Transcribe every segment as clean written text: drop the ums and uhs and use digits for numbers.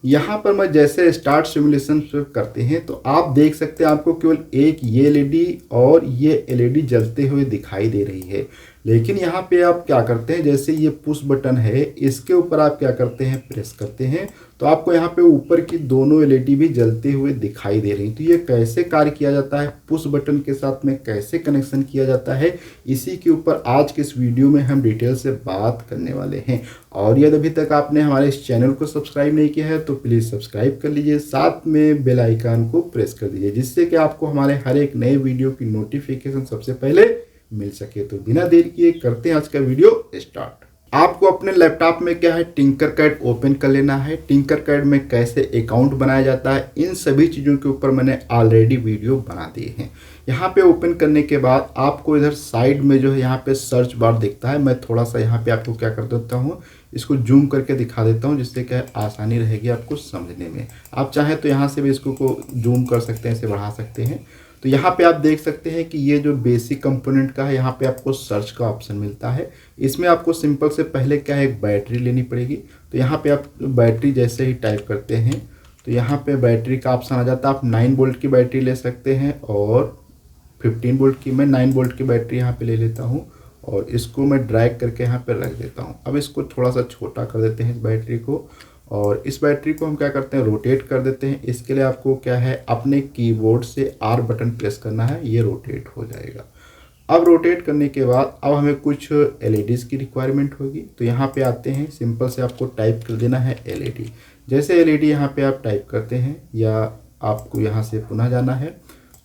यहाँ पर मैं जैसे स्टार्ट सिमुलेशन करते हैं तो आप देख सकते हैं आपको केवल एक ये एलईडी और ये एलईडी जलते हुए दिखाई दे रही है। लेकिन यहाँ पे आप क्या करते हैं, जैसे ये पुश बटन है इसके ऊपर आप क्या करते हैं, प्रेस करते हैं तो आपको यहाँ पे ऊपर की दोनों एलईडी भी जलते हुए दिखाई दे रही। तो ये कैसे कार्य किया जाता है, पुश बटन के साथ में कैसे कनेक्शन किया जाता है, इसी के ऊपर आज के इस वीडियो में हम डिटेल से बात करने वाले हैं। और यदि अभी तक आपने हमारे इस चैनल को सब्सक्राइब नहीं किया है तो प्लीज़ सब्सक्राइब कर लीजिए, साथ में बेल आइकन को प्रेस कर दीजिए, जिससे कि आपको हमारे हर एक नए वीडियो की नोटिफिकेशन सबसे पहले मिल सके। तो बिना देर किए करते हैं आज का वीडियो स्टार्ट। आपको अपने लैपटॉप में क्या है, टिंकरकैड ओपन कर लेना है। टिंकरकैड में कैसे अकाउंट बनाया जाता है, इन सभी चीज़ों के ऊपर मैंने ऑलरेडी वीडियो बना दिए हैं। यहाँ पे ओपन करने के बाद आपको इधर साइड में जो है यहाँ पे सर्च बार दिखता है। मैं थोड़ा सा यहाँ पे आपको क्या कर देता हूँ, इसको जूम करके दिखा देता हूँ, जिससे क्या आसानी रहेगी आपको समझने में। आप चाहें तो यहाँ से भी इसको जूम कर सकते हैं, इसे बढ़ा सकते हैं। तो यहाँ पे आप देख सकते हैं कि ये जो बेसिक कंपोनेंट का है, यहाँ पे आपको सर्च का ऑप्शन मिलता है। इसमें आपको सिंपल से पहले क्या है, एक बैटरी लेनी पड़ेगी। तो यहाँ पे आप बैटरी जैसे ही टाइप करते हैं तो यहाँ पे बैटरी का ऑप्शन आ जाता है। आप 9 वोल्ट की बैटरी ले सकते हैं और 15 वोल्ट की। मैं 9 वोल्ट की बैटरी यहाँ पे ले लेता हूँ और इसको मैं ड्रैग करके यहाँ पे रख देता हूँ। अब इसको थोड़ा सा छोटा कर देते हैं इस बैटरी को, और इस बैटरी को हम क्या करते हैं, रोटेट कर देते हैं। इसके लिए आपको क्या है, अपने कीबोर्ड से आर बटन प्रेस करना है, ये रोटेट हो जाएगा। अब रोटेट करने के बाद अब हमें कुछ एलईडीज़ की रिक्वायरमेंट होगी। तो यहाँ पे आते हैं, सिंपल से आपको टाइप कर देना है एलईडी। जैसे एलईडी यहाँ पे आप टाइप करते हैं या आपको यहाँ से पुनः जाना है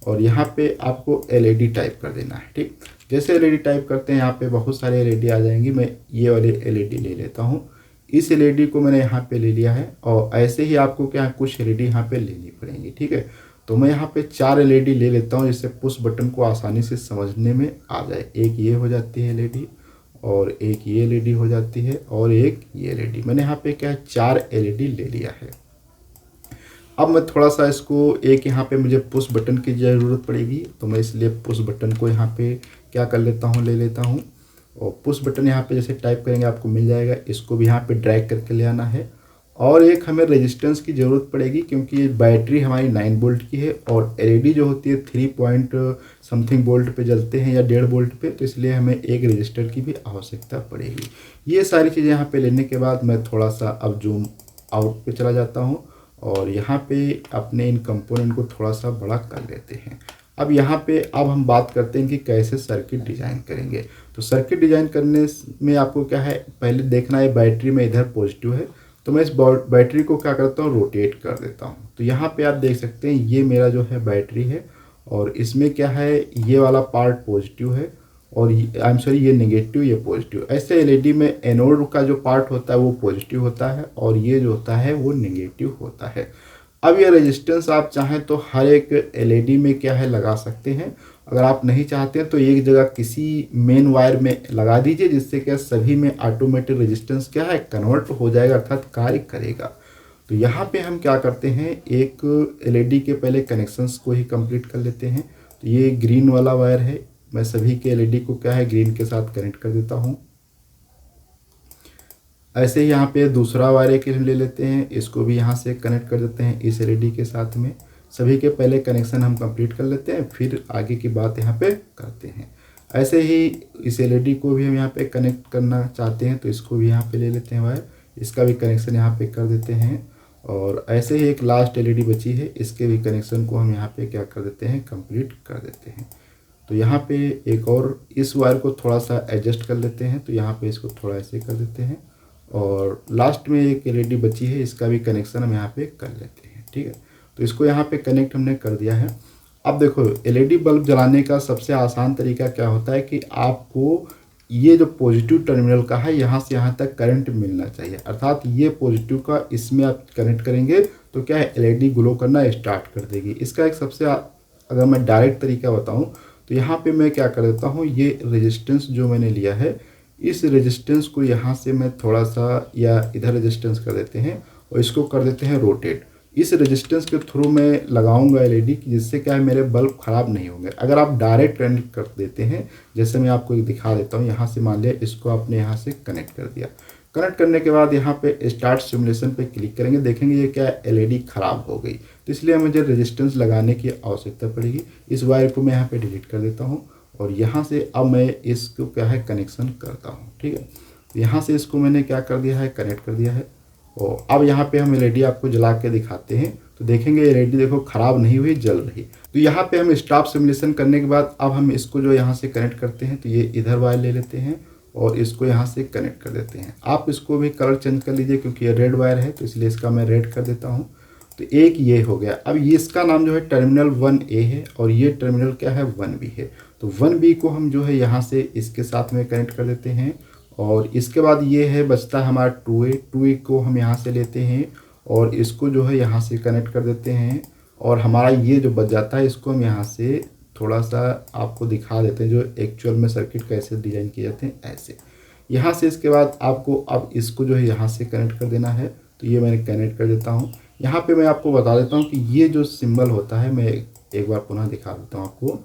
और यहाँ पे आपको एलईडी टाइप कर देना है। ठीक, जैसे एलईडी टाइप करते हैं यहाँ पे बहुत सारे एलईडी आ जाएंगी। मैं ये वाली एलईडी ले लेता हूँ। इस एलईडी को मैंने यहाँ पे ले लिया है और ऐसे ही आपको क्या कुछ एलईडी यहाँ पे लेनी पड़ेंगी। ठीक है, तो मैं यहाँ पे 4 एलईडी ले लेता हूँ, जिससे पुश बटन को आसानी से समझने में आ जाए। एक ये हो जाती है एलईडी और एक ये एलईडी हो जाती है और एक ये एलईडी। मैंने यहाँ पे क्या 4 एलईडी ले लिया है। अब मैं थोड़ा सा इसको, एक यहाँ पे मुझे पुश बटन की ज़रूरत पड़ेगी, तो मैं इसलिए पुश बटन को यहाँ पे क्या कर लेता हूँ, ले लेता हूँ। और पुश बटन यहाँ पे जैसे टाइप करेंगे आपको मिल जाएगा। इसको भी यहाँ पे ड्रैग करके ले आना है। और एक हमें रेजिस्टेंस की ज़रूरत पड़ेगी, क्योंकि ये बैटरी हमारी 9 वोल्ट की है और एलईडी जो होती है 3 पॉइंट समथिंग वोल्ट पे जलते हैं या 1.5 वोल्ट पे, तो इसलिए हमें एक रजिस्टर की भी आवश्यकता पड़ेगी। ये सारी चीज़ें यहाँ पे लेने के बाद मैं थोड़ा सा अब जूम आउट पे चला जाता हूँ और यहाँ पे अपने इन कंपोनेंट को थोड़ा सा बड़ा कर लेते हैं। अब यहाँ पे अब हम बात करते हैं कि कैसे सर्किट डिज़ाइन करेंगे। तो सर्किट डिज़ाइन करने में आपको क्या है, पहले देखना है बैटरी में इधर पॉजिटिव है, तो मैं इस बैटरी को क्या करता हूँ, रोटेट कर देता हूँ। तो यहाँ पे आप देख सकते हैं ये मेरा जो है बैटरी है और इसमें क्या है, ये वाला पार्ट पॉजिटिव है और आई एम सॉरी ये नेगेटिव, ये पॉजिटिव। ऐसे एलईडी में एनोड का जो पार्ट होता है वो पॉजिटिव होता है और ये जो होता है वो नेगेटिव होता है। अब ये रेजिस्टेंस आप चाहें तो हर एक एलईडी में क्या है लगा सकते हैं। अगर आप नहीं चाहते हैं तो एक जगह किसी मेन वायर में लगा दीजिए, जिससे क्या सभी में ऑटोमेटिक रेजिस्टेंस क्या है, कन्वर्ट हो जाएगा, अर्थात कार्य करेगा। तो यहाँ पे हम क्या करते हैं, एक एलईडी के पहले कनेक्शंस को ही कंप्लीट कर लेते हैं। तो ये ग्रीन वाला वायर है, मैं सभी के एलईडी को क्या है ग्रीन के साथ कनेक्ट कर देता हूँ। ऐसे ही यहाँ पे दूसरा वायर एक ले लेते हैं, इसको भी यहाँ से कनेक्ट कर देते हैं इस एलईडी के साथ में। सभी के पहले कनेक्शन हम कंप्लीट कर लेते हैं, फिर आगे की बात यहाँ पे करते हैं। ऐसे ही इस एलईडी को भी हम यहाँ पे कनेक्ट करना चाहते हैं, तो इसको भी यहाँ पे ले लेते हैं वायर, इसका भी कनेक्शन यहाँ पे कर देते हैं। और ऐसे ही एक लास्ट एलईडी बची है, इसके भी कनेक्शन को हम यहाँ पे क्या कर देते हैं, कंप्लीट कर देते हैं। तो यहाँ पे एक और इस वायर को थोड़ा सा एडजस्ट कर लेते हैं, तो यहाँ पे इसको थोड़ा ऐसे कर देते हैं और लास्ट में एक एलईडी बची है, इसका भी कनेक्शन हम यहाँ पे कर लेते हैं। ठीक है, तो इसको यहाँ पे कनेक्ट हमने कर दिया है। अब देखो एलईडी बल्ब जलाने का सबसे आसान तरीका क्या होता है कि आपको ये जो पॉजिटिव टर्मिनल का है यहाँ से यहाँ तक करंट मिलना चाहिए, अर्थात ये पॉजिटिव का इसमें आप कनेक्ट करेंगे तो क्या है, एलईडी ग्लो करना स्टार्ट कर देगी। इसका एक सबसे अगर मैं डायरेक्ट तरीका बताऊँ तो यहाँ पे मैं क्या कर देता हूँ, ये रेजिस्टेंस जो मैंने लिया है, इस रेजिस्टेंस को यहाँ से मैं थोड़ा सा या इधर रेजिस्टेंस कर देते हैं और इसको कर देते हैं रोटेट। इस रेजिस्टेंस के थ्रू मैं लगाऊंगा एलईडी, जिससे क्या है मेरे बल्ब ख़राब नहीं होंगे। अगर आप डायरेक्ट कनेक्ट कर देते हैं, जैसे मैं आपको एक दिखा देता हूँ, यहाँ से मान लिया इसको आपने यहाँ से कनेक्ट कर दिया, कनेक्ट करने के बाद यहाँ पे स्टार्ट सिमुलेशन पे क्लिक करेंगे, देखेंगे ये क्या एलईडी ख़राब हो गई, तो इसलिए मुझे रेजिस्टेंस लगाने की आवश्यकता पड़ेगी। इस वायर को मैं यहाँ पे डिलीट कर देता हूँ और यहाँ से अब मैं इसको क्या है कनेक्शन करता हूँ। ठीक है, तो यहाँ से इसको मैंने क्या कर दिया है, कनेक्ट कर दिया है। और अब यहाँ पे हम एलईडी आपको जला के दिखाते हैं, तो देखेंगे एलईडी देखो ख़राब नहीं हुई, जल रही। तो यहाँ पे हम स्टॉप सिमुलेशन करने के बाद अब हम इसको जो यहाँ से कनेक्ट करते हैं, तो ये इधर वायर ले लेते हैं और इसको यहाँ से कनेक्ट कर देते हैं। आप इसको भी कलर चेंज कर लीजिए क्योंकि ये रेड वायर है, तो इसलिए इसका मैं रेड कर देता हूँ। तो एक ये हो गया। अब ये इसका नाम जो है टर्मिनल 1A है और ये टर्मिनल क्या है 1B है। तो 1B को हम जो है यहाँ से इसके साथ में कनेक्ट कर देते हैं और इसके बाद ये है बचता है हमारा 2A को हम यहाँ से लेते हैं और इसको जो है यहाँ से कनेक्ट कर देते हैं और हमारा ये जो बच जाता है इसको हम यहाँ से थोड़ा सा आपको दिखा देते हैं जो एक्चुअल में सर्किट कैसे डिज़ाइन किए जाते हैं ऐसे। यहाँ से इसके बाद आपको अब इसको जो है यहाँ से कनेक्ट कर देना है, तो ये मैंने कनेक्ट कर देता हूँ। यहाँ पे मैं आपको बता देता हूँ कि ये जो सिंबल होता है, मैं एक बार पुनः दिखा देता हूँ आपको।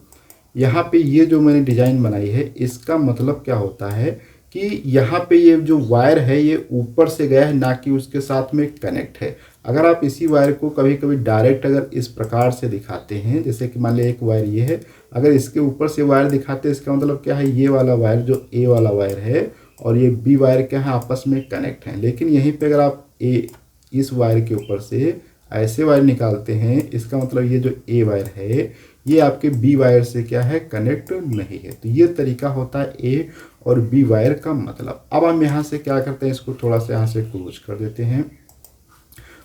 यहाँ पे ये जो मैंने डिज़ाइन बनाई है इसका मतलब क्या होता है कि यहाँ पे ये जो वायर है ये ऊपर से गया है, ना कि उसके साथ में कनेक्ट है। अगर आप इसी वायर को कभी कभी डायरेक्ट अगर इस प्रकार से दिखाते हैं, जैसे कि मान लिया एक वायर ये है, अगर इसके ऊपर से वायर दिखाते हैं इसका मतलब क्या है, ये वाला वायर जो ए वाला वायर है और ये बी वायर क्या है आपस में कनेक्ट हैं। लेकिन यहीं पे अगर आप इस वायर के ऊपर से ऐसे वायर निकालते हैं, इसका मतलब ये जो ए वायर है ये आपके बी वायर से क्या है कनेक्ट नहीं है। तो ये तरीका होता है ए और बी वायर का मतलब। अब हम यहाँ से क्या करते हैं, इसको थोड़ा सा यहाँ से क्लोज कर देते हैं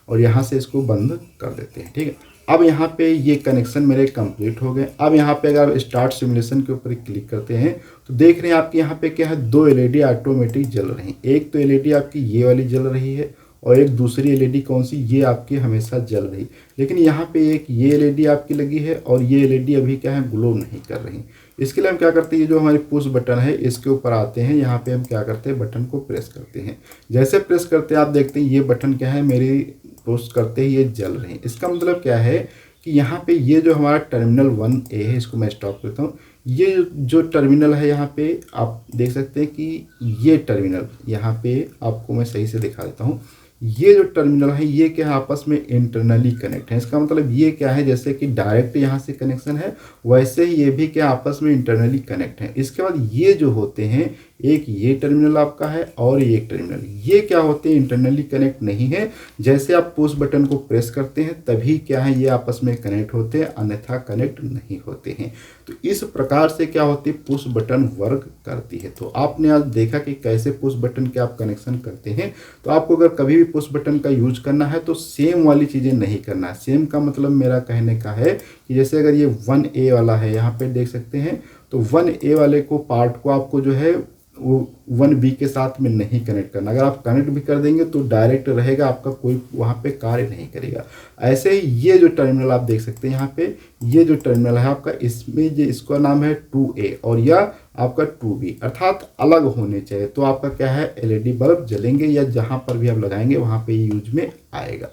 और यहाँ से इसको बंद कर देते हैं। ठीक है, अब यहाँ पे ये कनेक्शन मेरे कंप्लीट हो गए। अब यहाँ पे अगर आप स्टार्ट सिमुलेशन के ऊपर क्लिक करते हैं तो देख रहे हैं आपके यहाँ पे क्या है, दो एलईडी ऑटोमेटिक जल रही हैं। एक तो एलईडी आपकी ये वाली जल रही है और एक दूसरी एलईडी कौन सी, ये आपकी हमेशा जल रही। लेकिन यहाँ पे एक ये एलईडी आपकी लगी है और ये एलईडी अभी क्या है ग्लो नहीं कर रही। इसके लिए हम क्या करते हैं, जो हमारी पुश बटन है इसके ऊपर आते हैं, यहाँ पे हम क्या करते हैं बटन को प्रेस करते हैं। जैसे प्रेस करते हैं आप देखते हैं ये बटन क्या है मेरी पुश करते ही ये जल रही है। इसका मतलब क्या है कि यहाँ पे ये जो हमारा टर्मिनल 1A है, इसको मैं स्टॉप करता हूँ। ये जो टर्मिनल है यहाँ पे आप देख सकते हैं कि ये टर्मिनल यहाँ पे आपको मैं सही से दिखा देता हूँ। ये जो टर्मिनल है ये क्या है आपस में इंटरनली कनेक्ट है। इसका मतलब ये क्या है, जैसे कि डायरेक्ट यहाँ से कनेक्शन है वैसे ही ये भी क्या आपस में इंटरनली कनेक्ट है। इसके बाद ये जो होते हैं, एक ये टर्मिनल आपका है और ये टर्मिनल, ये क्या होते हैं इंटरनली कनेक्ट नहीं है। जैसे आप पुश बटन को प्रेस करते हैं तभी क्या है ये आपस में कनेक्ट होते हैं, अन्यथा कनेक्ट नहीं होते हैं। तो इस प्रकार से क्या होती है पुश बटन वर्क करती है। तो आपने आज देखा कि कैसे पुश बटन के आप कनेक्शन करते हैं। तो आपको अगर कभी भी पुश बटन का यूज करना है तो सेम वाली चीज़ें नहीं करना है। सेम का मतलब मेरा कहने का है कि जैसे अगर ये 1A वाला है, यहाँ पे देख सकते हैं, तो 1A वाले को पार्ट को आपको जो है वो 1B के साथ में नहीं कनेक्ट करना। अगर आप कनेक्ट भी कर देंगे तो डायरेक्ट रहेगा, आपका कोई वहाँ पे कार्य नहीं करेगा। ऐसे ही ये जो टर्मिनल आप देख सकते हैं यहाँ पे, ये जो टर्मिनल है आपका, इसमें जो इसका नाम है 2A और यह आपका 2B, अर्थात अलग होने चाहिए। तो आपका क्या है एलईडी बल्ब जलेंगे या जहाँ पर भी आप लगाएंगे वहाँ पे यूज में आएगा।